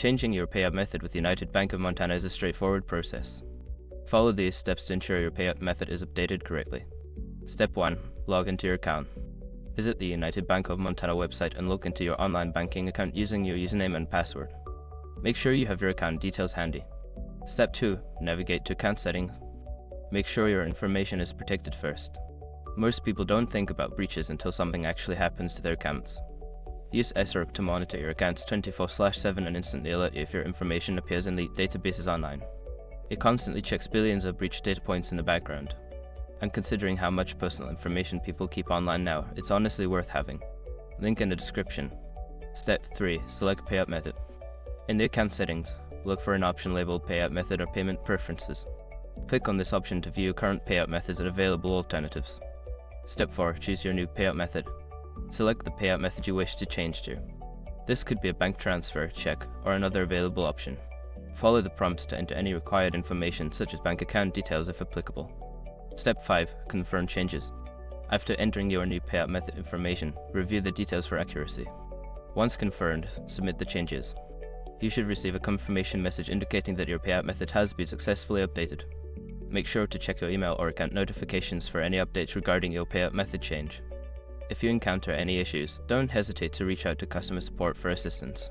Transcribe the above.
Changing your payout method with United Bank of Montana is a straightforward process. Follow these steps to ensure your payout method is updated correctly. Step 1. Log into your account. Visit the United Bank of Montana website and log into your online banking account using your username and password. Make sure you have your account details handy. Step 2. Navigate to account settings. Make sure your information is protected first. Most people don't think about breaches until something actually happens to their accounts. Use SRC to monitor your accounts 24/7 and instantly alert you if your information appears in the databases online. It constantly checks billions of breached data points in the background. And considering how much personal information people keep online now, it's honestly worth having. Link in the description. Step 3. Select payout method. In the account settings, look for an option labeled Payout Method or Payment Preferences. Click on this option to view current payout methods and available alternatives. Step 4. Choose your new payout method. Select the payout method you wish to change to. This could be a bank transfer, check, or another available option. Follow the prompts to enter any required information such as bank account details if applicable. Step 5. Confirm changes. After entering your new payout method information, review the details for accuracy. Once confirmed, submit the changes. You should receive a confirmation message indicating that your payout method has been successfully updated. Make sure to check your email or account notifications for any updates regarding your payout method change. If you encounter any issues, don't hesitate to reach out to customer support for assistance.